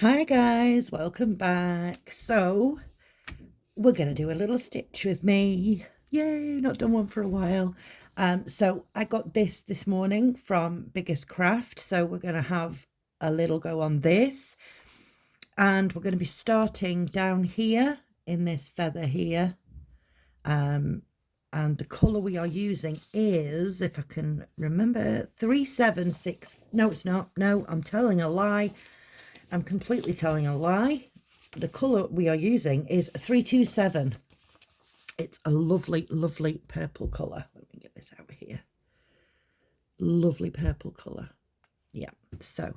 Hi guys, welcome back. So we're gonna do a little stitch with me. Yay, not done one for a while. So I got this morning from Biggest Craft. So we're gonna have a little go on this, and we're gonna be starting down here in this feather here. And the colour we are using is, if I can remember, 376. No, it's not. No, I'm telling a lie. I'm completely telling a lie. The colour we are using is 327. It's a lovely, lovely purple colour. Let me get this out here. Lovely purple colour. Yeah, so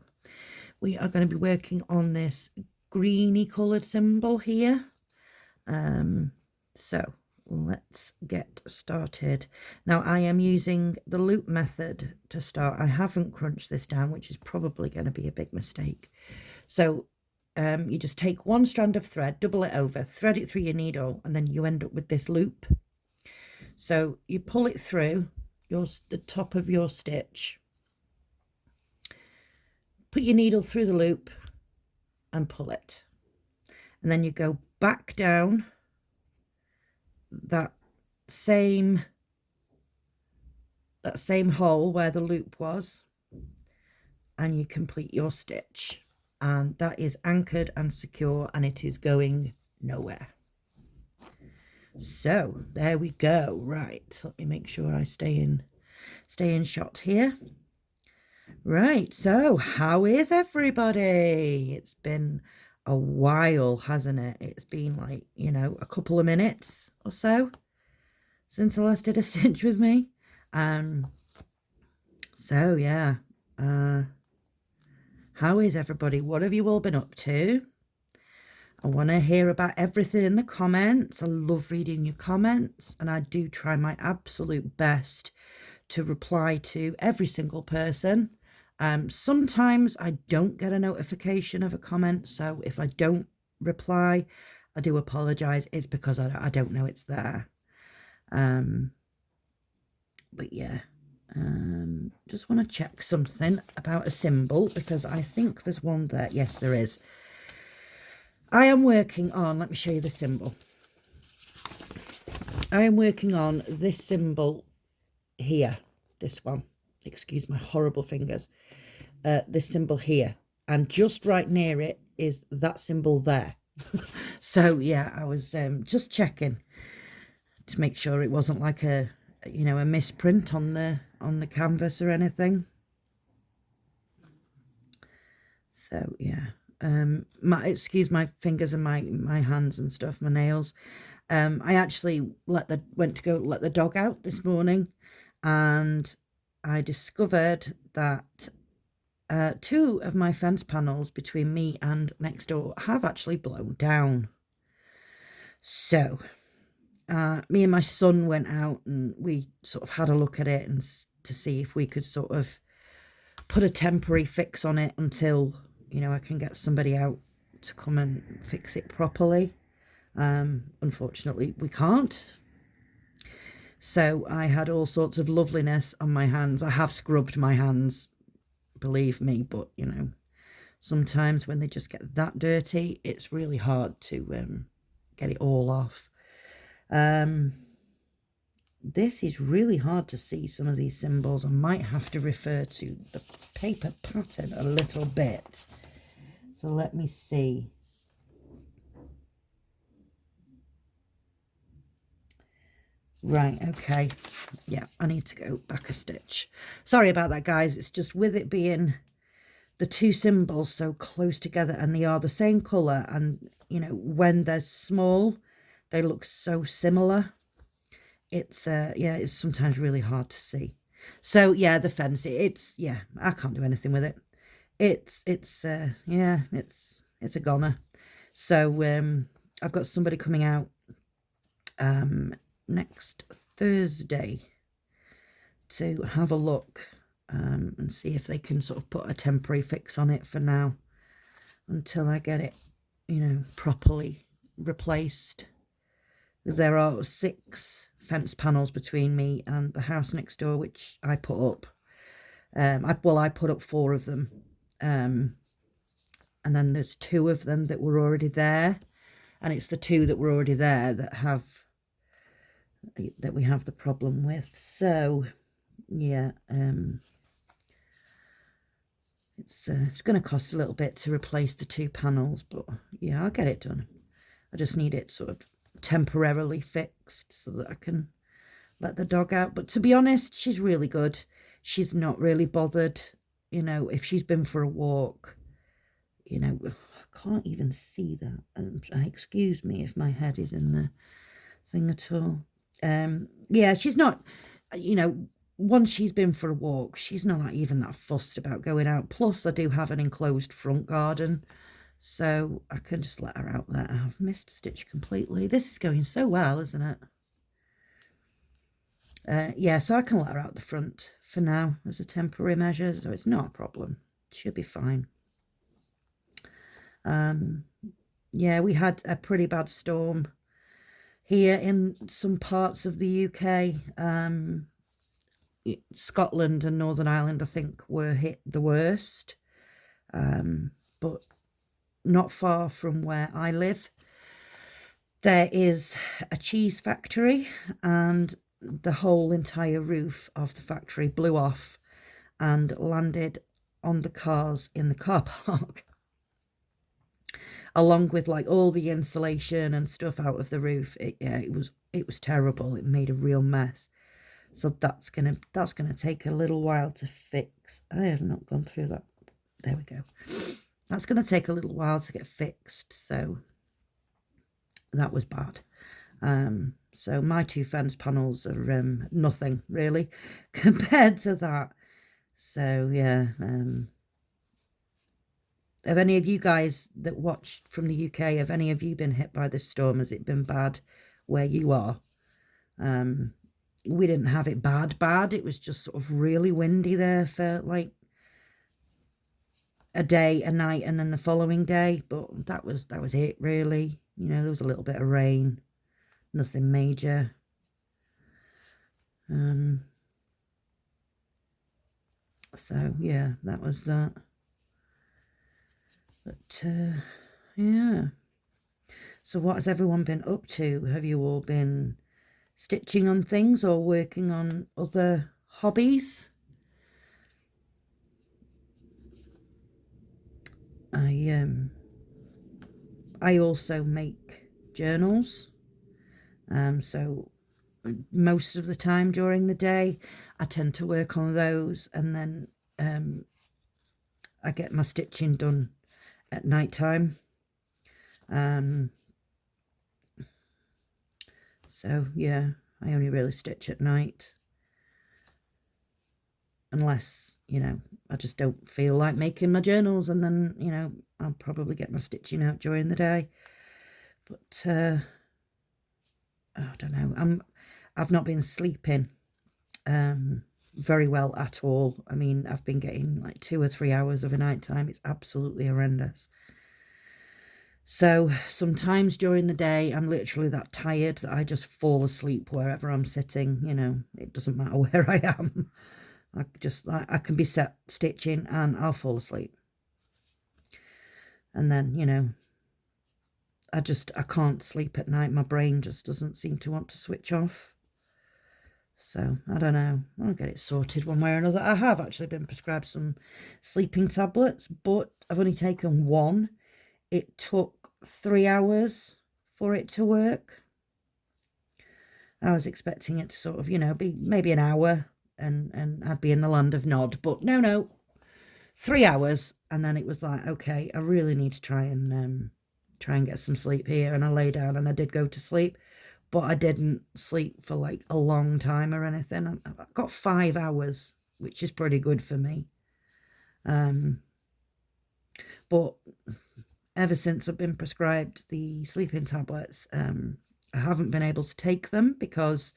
we are going to be working on this greeny coloured symbol here. So let's get started. Now I am using the loop method to start. I haven't crunched this down, which is probably going to be a big mistake. So you just take one strand of thread, double it over, thread it through your needle, and then you end up with this loop. So you pull it through the top of your stitch, put your needle through the loop and pull it, and then you go back down that same hole where the loop was, and you complete your stitch, and that is anchored and secure, and it is going nowhere. So there we go. Right, let me make sure I stay in shot here. Right, so how is everybody? It's been a while, hasn't it? It's been like, a couple of minutes or so since I last did a stitch with me. So yeah, how is everybody? What have you all been up to? I want to hear about everything in the comments. I love reading your comments, and I do try my absolute best to reply to every single person. Sometimes I don't get a notification of a comment, so if I don't reply, I do apologize. It's because I don't know it's there. But yeah, just want to check something about a symbol, because I think there's one there. Yes, there is. I am working on, let me show you the symbol. I am working on this symbol here, this one. Excuse my horrible fingers. This symbol here, and just right near it is that symbol there. So yeah, I was just checking to make sure it wasn't like a misprint on the canvas or anything. So yeah, excuse my fingers and my hands and stuff, my nails. I actually went to go let the dog out this morning, and I discovered that two of my fence panels between me and next door have actually blown down. So me and my son went out and we sort of had a look at it and to see if we could sort of put a temporary fix on it until I can get somebody out to come and fix it properly. Unfortunately we can't. So I had all sorts of loveliness on my hands. I have scrubbed my hands, believe me, but sometimes when they just get that dirty, it's really hard to get it all off. This is really hard to see, some of these symbols. I might have to refer to the paper pattern a little bit. So let me see. Right, okay. Yeah, I need to go back a stitch. Sorry about that, guys. It's just with it being the two symbols so close together, and they are the same colour, and when they're small they look so similar. It's yeah, it's sometimes really hard to see. So yeah, the fence, it's yeah, I can't do anything with it. It's yeah, it's a goner. So I've got somebody coming out next Thursday to have a look and see if they can sort of put a temporary fix on it for now until I get it, properly replaced. Because there are 6 fence panels between me and the house next door, which I put up. I put up 4 of them. and then there's 2 of them that were already there, and it's the 2 that were already there that we have the problem with. So yeah, it's going to cost a little bit to replace the 2 panels, but yeah, I'll get it done. I just need it sort of temporarily fixed so that I can let the dog out. But to be honest, she's really good. She's not really bothered, you know, if she's been for a walk, you know. I can't even see that. Excuse me if my head is in the thing at all. Yeah, she's not, you know, once she's been for a walk, she's not even that fussed about going out. Plus, I do have an enclosed front garden, so I can just let her out there. I've missed a stitch completely. This is going so well, isn't it? Yeah, so I can let her out the front for now as a temporary measure, so it's not a problem. She'll be fine. Yeah, we had a pretty bad storm here in some parts of the UK. Scotland and Northern Ireland, I think, were hit the worst, but not far from where I live, there is a cheese factory, and the whole entire roof of the factory blew off and landed on the cars in the car park, along with like all the insulation and stuff out of the roof. It was terrible. It made a real mess. So that's gonna take a little while to fix. I have not gone through that. There we go. That's gonna take a little while to get fixed. So that was bad. So my 2 fence panels are nothing really compared to that. So yeah. Have any of you guys that watched from the UK, have any of you been hit by this storm? Has it been bad where you are? We didn't have it bad. It was just sort of really windy there for like a day, a night, and then the following day. But that was it really. You know, there was a little bit of rain, nothing major. So yeah, that was that. But yeah. So what has everyone been up to? Have you all been stitching on things or working on other hobbies? I also make journals. So most of the time during the day, I tend to work on those, and then I get my stitching done at night time. So yeah, I only really stitch at night, unless, you know, I just don't feel like making my journals, and then, you know, I'll probably get my stitching out during the day. But I don't know, I've not been sleeping very well at all. I mean, I've been getting like 2 or 3 hours of a night time. It's absolutely horrendous. So sometimes during the day, I'm literally that tired that I just fall asleep wherever I'm sitting. You know, it doesn't matter where I am. I can be sat stitching and I'll fall asleep. And then, you know, I can't sleep at night. My brain just doesn't seem to want to switch off. So I don't know. I'll get it sorted one way or another. I have actually been prescribed some sleeping tablets, but I've only taken one. It took 3 hours for it to work. I was expecting it to sort of, you know, be maybe an hour and I'd be in the land of Nod, but no, 3 hours. And then it was like, okay, I really need to try and get some sleep here. And I lay down and I did go to sleep, but I didn't sleep for like a long time or anything. I got 5 hours, which is pretty good for me. But ever since I've been prescribed the sleeping tablets, I haven't been able to take them because,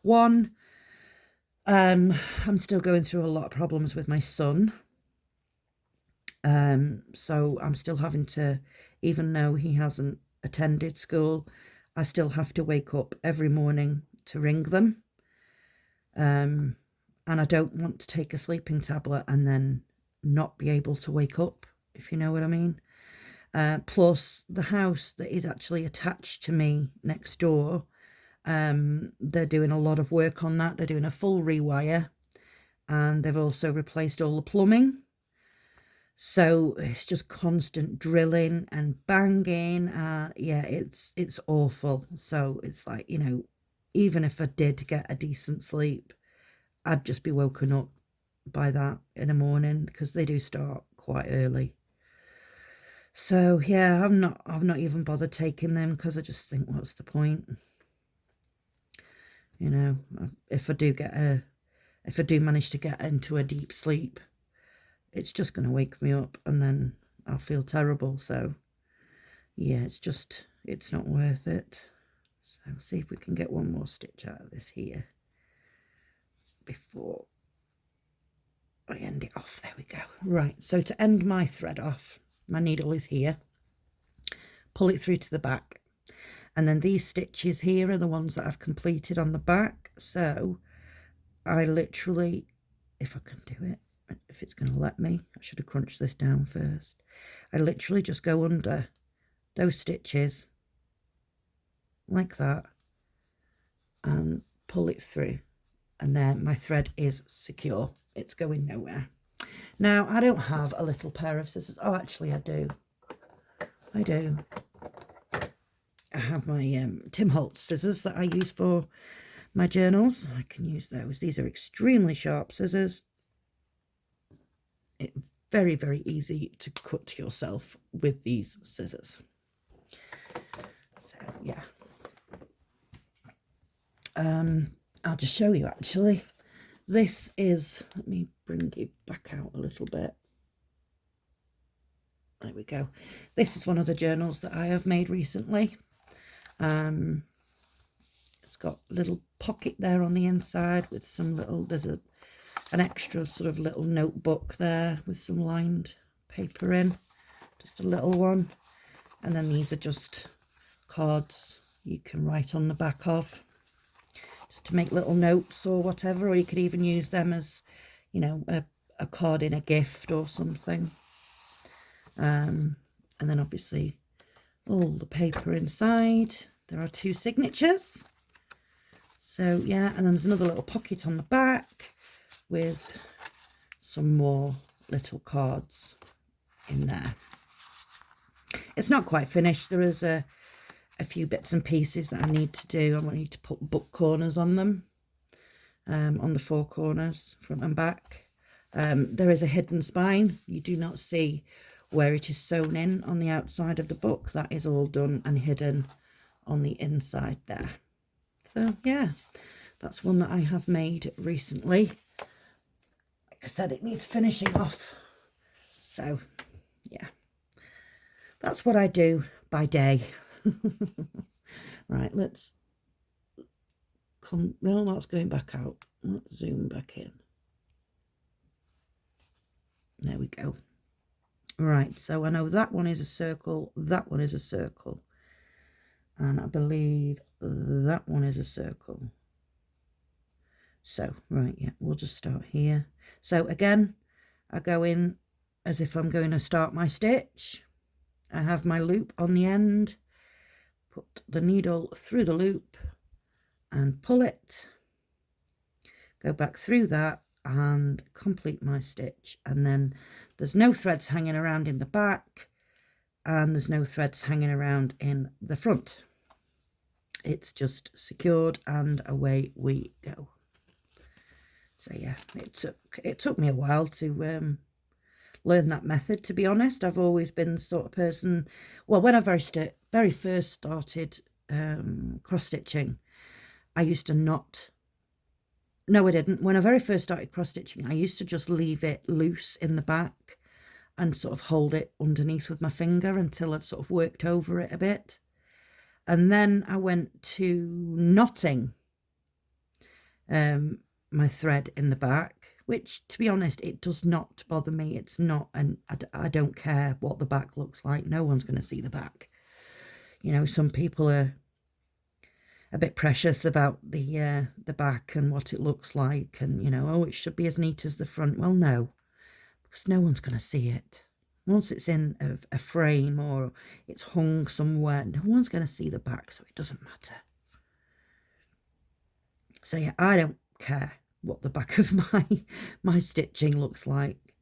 one, I'm still going through a lot of problems with my son. So I'm still having to, even though he hasn't attended school, I still have to wake up every morning to ring them. And I don't want to take a sleeping tablet and then not be able to wake up, if you know what I mean. Plus the house that is actually attached to me next door, they're doing a lot of work on that. They're doing a full rewire, and they've also replaced all the plumbing. So it's just constant drilling and banging. Yeah, it's awful. So it's like, you know, even if I did get a decent sleep, I'd just be woken up by that in the morning, because they do start quite early. So yeah, I've not even bothered taking them, because I just think, what's the point? You know, if I do manage to get into a deep sleep, it's just going to wake me up, and then I'll feel terrible. So yeah, it's not worth it. So I'll see if we can get one more stitch out of this here before I end it off. There we go. Right, so to end my thread off, my needle is here. Pull it through to the back. And then these stitches here are the ones that I've completed on the back. So I literally, if I can do it, if it's going to let me, I should have crunched this down first. I literally just go under those stitches like that and pull it through. And then my thread is secure. It's going nowhere. Now, I don't have a little pair of scissors. Oh, actually, I do. I do. I have my Tim Holtz scissors that I use for my journals. I can use those. These are extremely sharp scissors. It's very, very easy to cut yourself with these scissors. So, yeah. I'll just show you, actually. This is, let me bring it back out a little bit. There we go. This is one of the journals that I have made recently. It's got a little pocket there on the inside with some little, there's an extra sort of little notebook there with some lined paper in, just a little one. And then these are just cards you can write on the back of, just to make little notes or whatever, or you could even use them as, you know, a card in a gift or something. And then obviously all the paper inside. There are 2 signatures. So yeah, and then there's another little pocket on the back with some more little cards in there. It's not quite finished. There is a few bits and pieces that I need to do. I need to put book corners on them, on the 4 corners, front and back. There is a hidden spine. You do not see where it is sewn in on the outside of the book. That is all done and hidden on the inside there. So yeah, that's one that I have made recently. Like I said, it needs finishing off. So yeah, that's what I do by day. Right, let's come, no, that's going back out. Let's zoom back in. There we go. Right, so I know that one is a circle, that one is a circle, and I believe that one is a circle. So, right, yeah, we'll just start here. So again, I go in as if I'm going to start my stitch. I have my loop on the end, put the needle through the loop and pull it, go back through that and complete my stitch. And then there's no threads hanging around in the back, and there's no threads hanging around in the front. It's just secured and away we go. So yeah, it took me a while to learn that method, to be honest. I've always been the sort of person, well, when I very first started cross stitching, I used to not, no I didn't, when I very first started cross stitching, I used to just leave it loose in the back and sort of hold it underneath with my finger until I'd sort of worked over it a bit. And then I went to knotting my thread in the back, which, to be honest, it does not bother me. It's not, and I don't care what the back looks like. No one's going to see the back. You know, some people are a bit precious about the back and what it looks like, and, you know, oh, it should be as neat as the front. Well, no, because no one's going to see it. Once it's in a frame or it's hung somewhere, no one's going to see the back, so it doesn't matter. So yeah, I don't care what the back of my stitching looks like.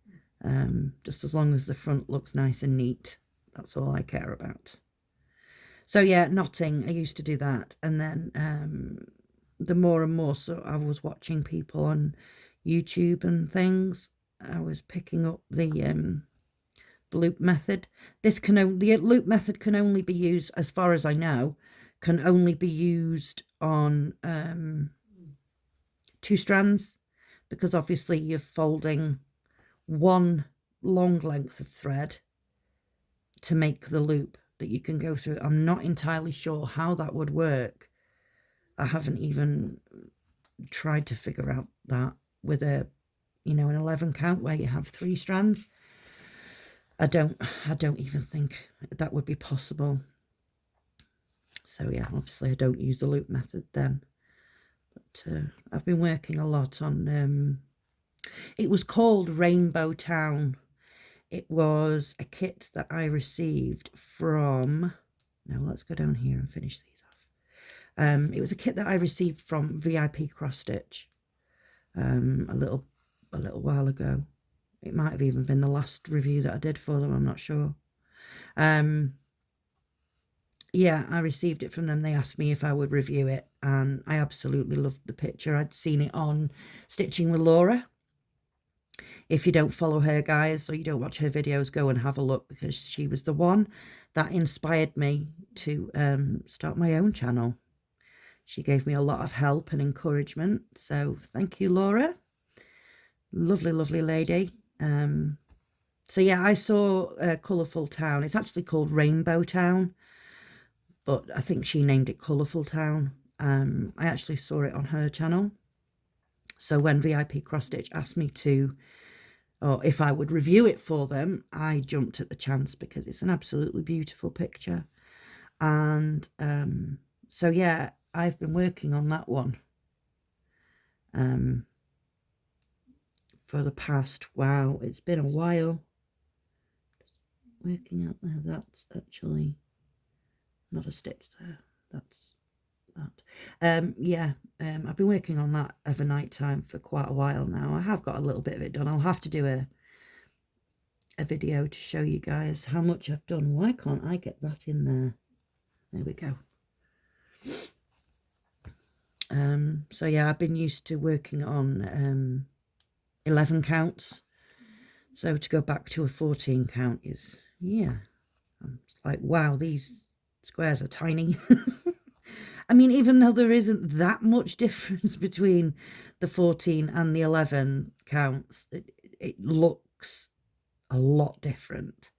Just as long as the front looks nice and neat, that's all I care about. So yeah, knotting, I used to do that, and then the more and more, so I was watching people on YouTube and things, I was picking up the loop method. The loop method can only be used, as far as I know, can only be used on 2 strands, because obviously you're folding one long length of thread to make the loop that you can go through. I'm not entirely sure how that would work. I haven't even tried to figure out that with an 11 count where you have 3 strands. I don't even think that would be possible. So yeah, obviously I don't use the loop method then. But I've been working a lot on, it was called Rainbow Town. It was a kit that I received from, now let's go down here and finish these off. It was a kit that I received from VIP Cross Stitch a little while ago. It might have even been the last review that I did for them, I'm not sure. Yeah, I received it from them. They asked me if I would review it, and I absolutely loved the picture. I'd seen it on Stitching with Laura. If you don't follow her, guys, or you don't watch her videos, go and have a look, because she was the one that inspired me to start my own channel. She gave me a lot of help and encouragement, so thank you, Laura. Lovely, lovely lady. So yeah, I saw Colourful Town. It's actually called Rainbow Town, but I think she named it Colourful Town. I actually saw it on her channel. So when VIP Cross Stitch asked me to, or if I would review it for them, I jumped at the chance because it's an absolutely beautiful picture. And so yeah, I've been working on that one for the past, wow, it's been a while. Working out there, that's actually not a stitch there, that's that. Yeah, I've been working on that over night time for quite a while now. I have got a little bit of it done. I'll have to do a video to show you guys how much I've done. Why can't I get that in there? There we go. So yeah, I've been used to working on 11 counts. So to go back to a 14 count is, yeah, I'm like, wow, these squares are tiny. I mean, even though there isn't that much difference between the 14 and the 11 counts, it looks a lot different.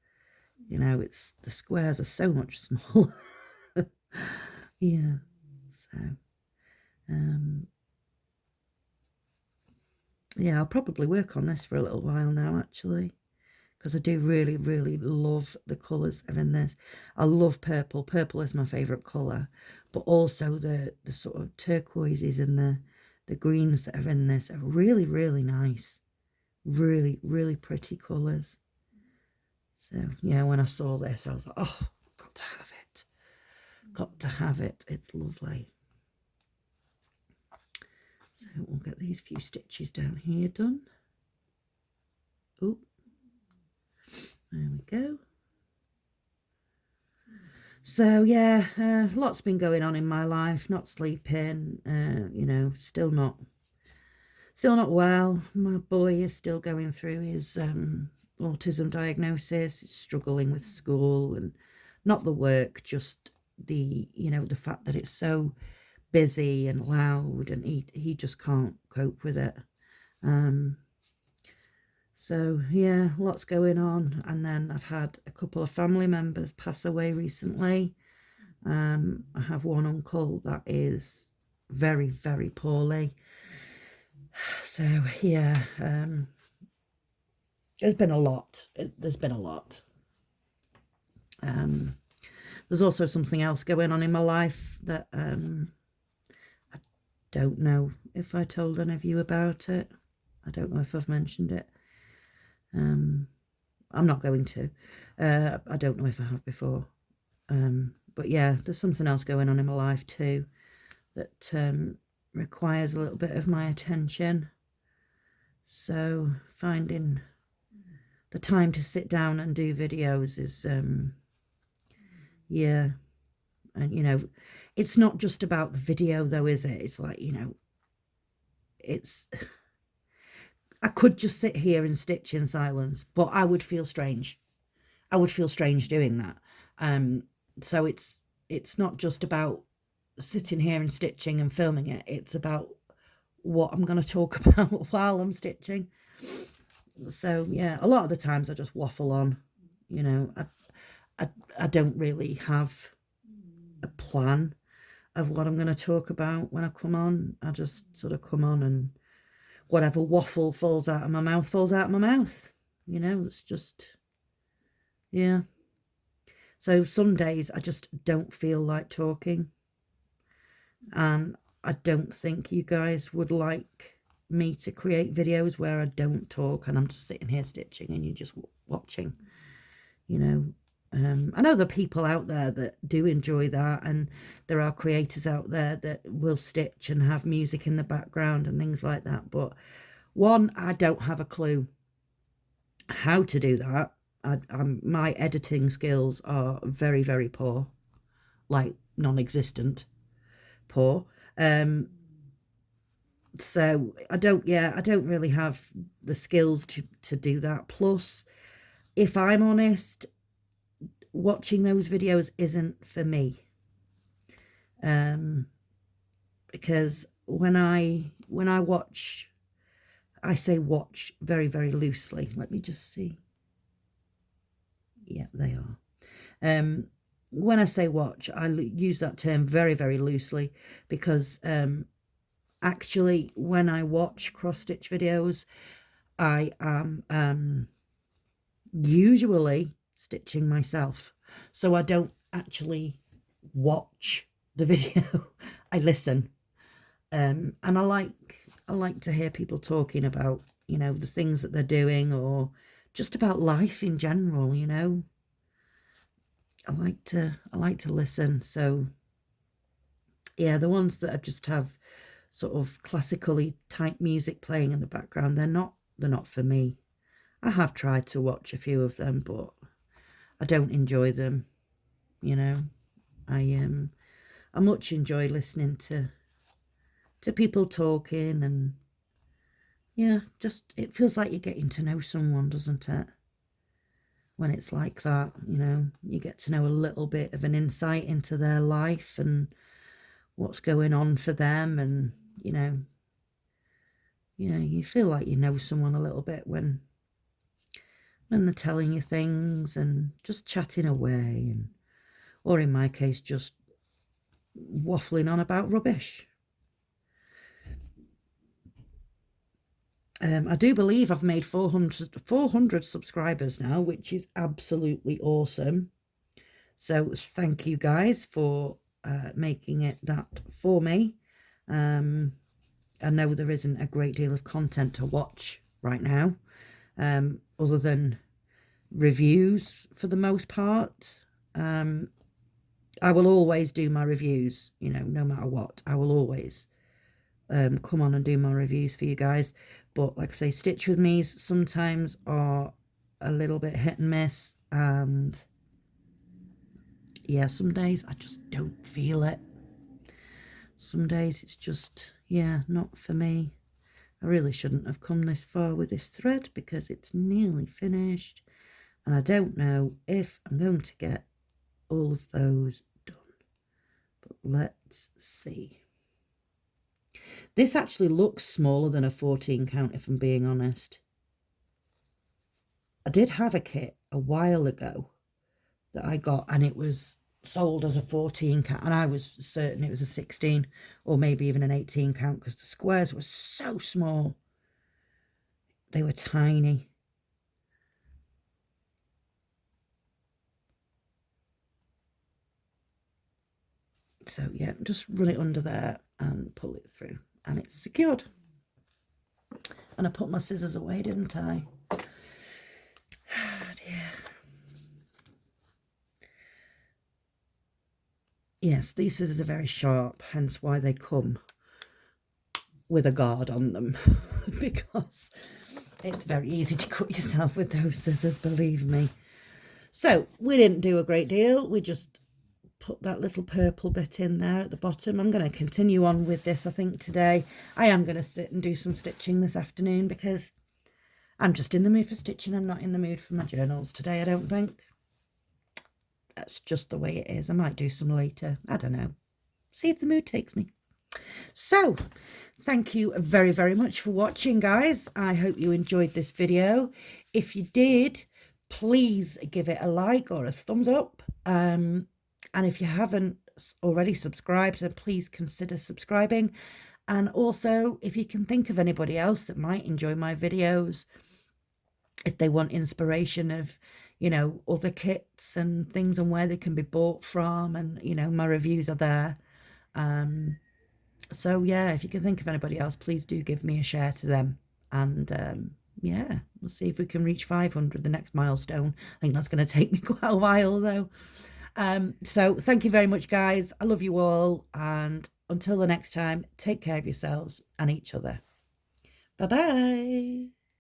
You know, the squares are so much smaller. Yeah, so yeah, I'll probably work on this for a little while now, actually, because I do really, really love the colours that are in this. I love purple. Purple is my favourite colour, but also the sort of turquoises and the greens that are in this are really, really nice. Really, really pretty colours. So, yeah, when I saw this, I was like, oh, got to have it. Got to have it. It's lovely. So we'll get these few stitches down here done. Oh, there we go. So yeah, lots been going on in my life. Not sleeping, you know, still not well. My boy is still going through his autism diagnosis. He's struggling with school, and not the work, just the, you know, the fact that it's so busy and loud, and he just can't cope with it. So yeah, lots going on. And then I've had a couple of family members pass away recently. I have one uncle that is very, very poorly. So yeah, there's been a lot. There's been a lot. There's also something else going on in my life that I don't know if I told any of you about it. I don't know if I've mentioned it. I'm not going to. I don't know if I have before. But yeah, there's something else going on in my life too that requires a little bit of my attention. So finding the time to sit down and do videos is, yeah. And, you know, it's not just about the video though, is it? It's like, you know, I could just sit here and stitch in silence, but I would feel strange. I would feel strange doing that. So it's not just about sitting here and stitching and filming it. It's about what I'm going to talk about while I'm stitching. So yeah, a lot of the times I just waffle on. You know, I don't really have a plan of what I'm going to talk about when I come on. I just sort of come on, and whatever waffle falls out of my mouth falls out of my mouth. You know, it's just, yeah. So some days I just don't feel like talking. And I don't think you guys would like me to create videos where I don't talk and I'm just sitting here stitching and you're just watching, you know. I know there are people out there that do enjoy that, and there are creators out there that will stitch and have music in the background and things like that. But one, I don't have a clue how to do that. My editing skills are very, very poor, like non-existent poor. So I don't really have the skills to do that. Plus, if I'm honest, watching those videos isn't for me. Because when I watch, I say watch very, very loosely. Let me just see. Yeah, they are. When I say watch, I use that term very, very loosely, because actually when I watch cross-stitch videos, I am usually stitching myself. So I don't actually watch the video. I listen. And I like to hear people talking about, you know, the things that they're doing, or just about life in general, you know. I like to listen. So yeah, the ones that just have sort of classically type music playing in the background, they're not for me. I have tried to watch a few of them, but I don't enjoy them, you know. I much enjoy listening to people talking, and yeah, just it feels like you're getting to know someone, doesn't it? When it's like that, you know, you get to know a little bit of an insight into their life and what's going on for them, and you know, you feel like you know someone a little bit when they're telling you things and just chatting away, and or in my case just waffling on about rubbish. I do believe I've made 400 subscribers now, which is absolutely awesome. So thank you guys for making it that for me. I know there isn't a great deal of content to watch right now, other than reviews for the most part. I will always do my reviews, you know, no matter what. I will always come on and do my reviews for you guys. But like I say, Stitch With Me's sometimes are a little bit hit and miss, and yeah, some days I just don't feel it. Some days it's just, yeah, not for me. I really shouldn't have come this far with this thread, because it's nearly finished, and I don't know if I'm going to get all of those done. But let's see. This actually looks smaller than a 14 count, if I'm being honest. I did have a kit a while ago that I got, and it was sold as a 14 count, and I was certain it was a 16 or maybe even an 18 count, because the squares were so small. They were tiny. So yeah, just run it under there and pull it through, and it's secured. And I put my scissors away, didn't I? yes, these scissors are very sharp, hence why they come with a guard on them, because it's very easy to cut yourself with those scissors, believe me. So we didn't do a great deal. We just put that little purple bit in there at the bottom. I'm going to continue on with this, I think, today. I am going to sit and do some stitching this afternoon because I'm just in the mood for stitching. I'm not in the mood for my journals today, I don't think. That's just the way it is. I might do some later. I don't know. See if the mood takes me. So, thank you very, very much for watching, guys. I hope you enjoyed this video. If you did, please give it a like or a thumbs up. And if you haven't already subscribed, then please consider subscribing. And also, if you can think of anybody else that might enjoy my videos, if they want inspiration of, you know, other kits and things and where they can be bought from, and, you know, my reviews are there. So yeah, if you can think of anybody else, please do give me a share to them. And yeah, we'll see if we can reach 500, the next milestone. I think that's going to take me quite a while though. So thank you very much, guys. I love you all, and until the next time, take care of yourselves and each other. Bye bye.